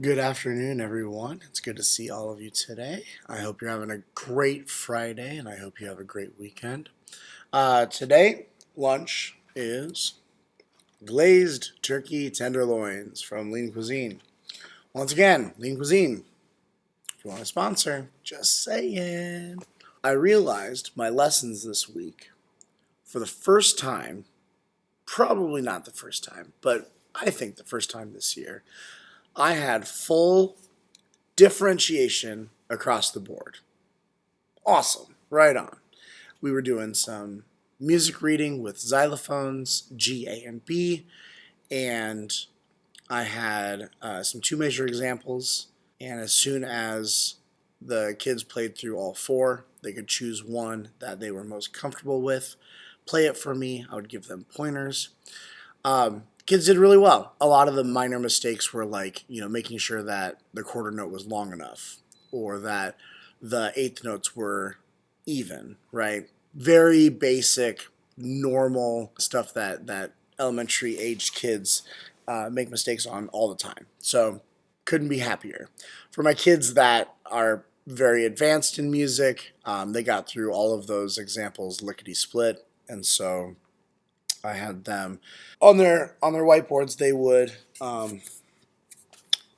Good afternoon, everyone. It's good to see all of you today. I hope you're having a great Friday and I hope you have a great weekend. Today, lunch is glazed turkey tenderloins from Lean Cuisine. Once again, Lean Cuisine, if you want to sponsor, just saying. I realized my lessons this week for the first time, probably not the first time, but I think the first time this year, I had full differentiation across the board. Awesome. Right on. We were doing some music reading with xylophones, G, A, and B, and I had some two measure examples. And as soon as the kids played through all four, they could choose one that they were most comfortable with, play it for me. I would give them pointers. Kids did really well. A lot of the minor mistakes were like, making sure that the quarter note was long enough or that the eighth notes were even, right? Very basic, normal stuff that elementary aged kids make mistakes on all the time. So couldn't be happier. For my kids that are very advanced in music, they got through all of those examples lickety split, and so I had them on their whiteboards. They would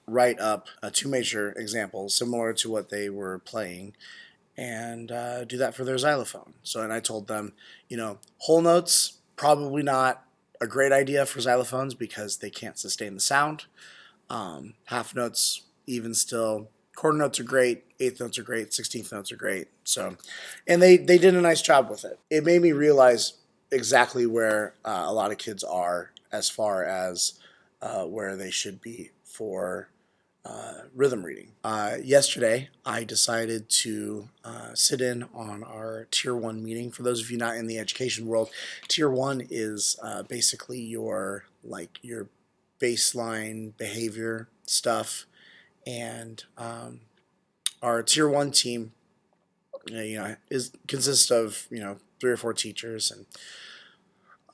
write up two major examples similar to what they were playing, and do that for their xylophone. So, and I told them, whole notes probably not a great idea for xylophones because they can't sustain the sound. Half notes, even still. Quarter notes are great. Eighth notes are great. 16th notes are great. So, and they did a nice job with it. It made me realize exactly where a lot of kids are as far as where they should be for rhythm reading. Yesterday, I decided to sit in on our Tier 1 meeting. For those of you not in the education world, Tier 1 is basically your baseline behavior stuff. And our Tier 1 team consists of, 3 or 4 teachers. And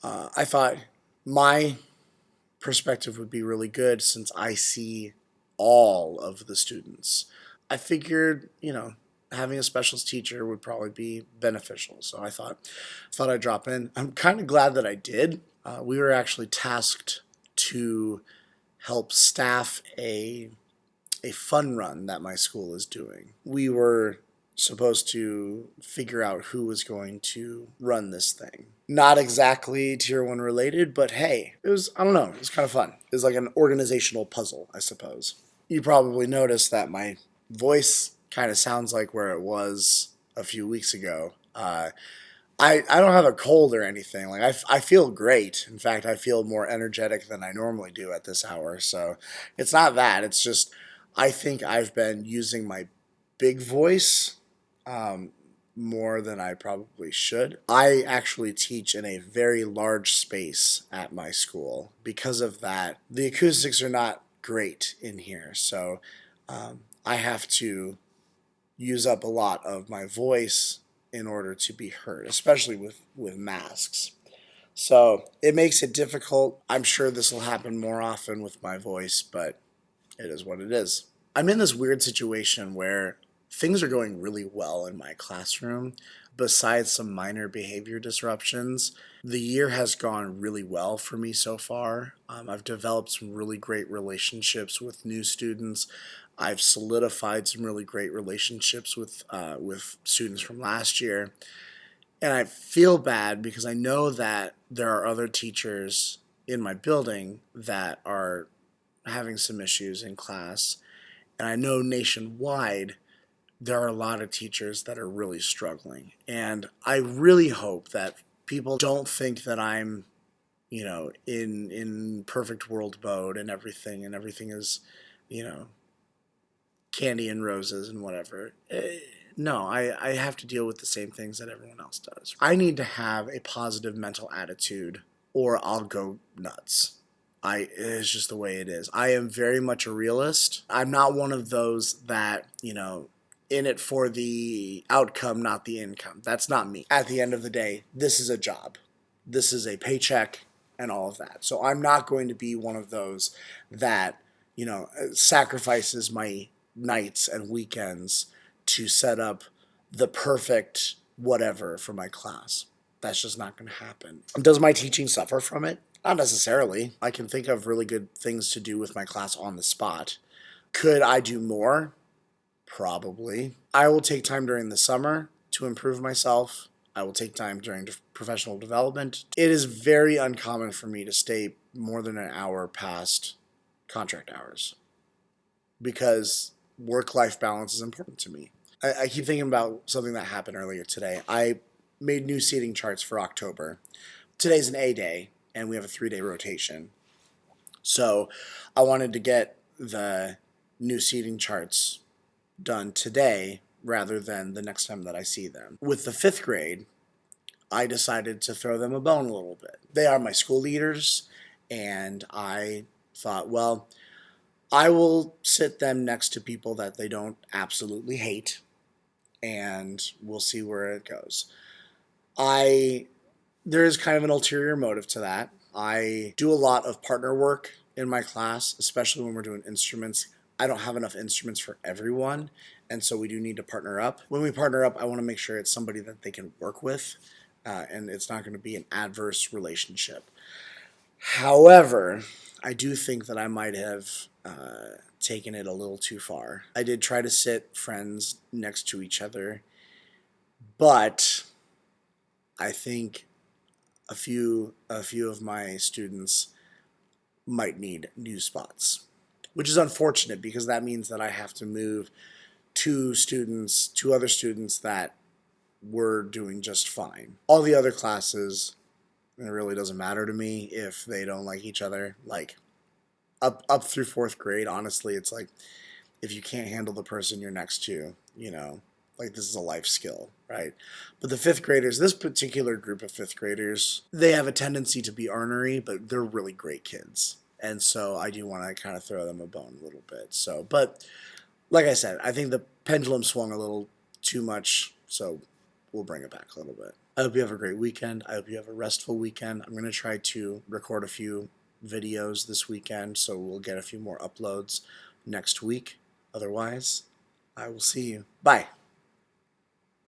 I thought my perspective would be really good since I see all of the students. I figured, having a specialist teacher would probably be beneficial. So I thought I'd drop in. I'm kind of glad that I did. We were actually tasked to help staff a fun run that my school is doing. We were supposed to figure out who was going to run this thing. Not exactly Tier 1 related, but hey, it was kind of fun. It was like an organizational puzzle, I suppose. You probably noticed that my voice kind of sounds like where it was a few weeks ago. I don't have a cold or anything. Like I feel great. In fact, I feel more energetic than I normally do at this hour. So it's not that. It's just I think I've been using my big voice more than I probably should. I actually teach in a very large space at my school. Because of that, the acoustics are not great in here. So I have to use up a lot of my voice in order to be heard, especially with masks. So it makes it difficult. I'm sure this will happen more often with my voice, but it is what it is. I'm in this weird situation where things are going really well in my classroom. Besides some minor behavior disruptions, the year has gone really well for me so far. I've developed some really great relationships with new students. I've solidified some really great relationships with students from last year. And I feel bad because I know that there are other teachers in my building that are having some issues in class. And I know nationwide there are a lot of teachers that are really struggling. And I really hope that people don't think that I'm, in perfect world mode and everything is, candy and roses and whatever. No, I have to deal with the same things that everyone else does. I need to have a positive mental attitude or I'll go nuts. It's just the way it is. I am very much a realist. I'm not one of those that, in it for the outcome, not the income. That's not me. At the end of the day, this is a job. This is a paycheck and all of that. So I'm not going to be one of those that, sacrifices my nights and weekends to set up the perfect whatever for my class. That's just not going to happen. Does my teaching suffer from it? Not necessarily. I can think of really good things to do with my class on the spot. Could I do more? Probably. I will take time during the summer to improve myself. I will take time during professional development. It is very uncommon for me to stay more than an hour past contract hours because work-life balance is important to me. I keep thinking about something that happened earlier today. I made new seating charts for October. Today's an A day, and we have a 3-day rotation. So I wanted to get the new seating charts done today rather than the next time that I see them. With the 5th grade, I decided to throw them a bone a little bit. They are my school leaders, and I thought, well, I will sit them next to people that they don't absolutely hate, and we'll see where it goes. There is kind of an ulterior motive to that. I do a lot of partner work in my class, especially when we're doing instruments. I don't have enough instruments for everyone, and so we do need to partner up. When we partner up, I want to make sure it's somebody that they can work with, and it's not going to be an adverse relationship. However, I do think that I might have taken it a little too far. I did try to sit friends next to each other, but I think a few of my students might need new spots, which is unfortunate because that means that I have to move two other students that were doing just fine. All the other classes, it really doesn't matter to me if they don't like each other. Like up through 4th grade, honestly, it's like if you can't handle the person you're next to, like this is a life skill, right? But the 5th graders, this particular group of 5th graders, they have a tendency to be ornery, but they're really great kids. And so I do want to kind of throw them a bone a little bit. So, but like I said, I think the pendulum swung a little too much, so we'll bring it back a little bit. I hope you have a great weekend. I hope you have a restful weekend. I'm going to try to record a few videos this weekend, so we'll get a few more uploads next week. Otherwise, I will see you. Bye.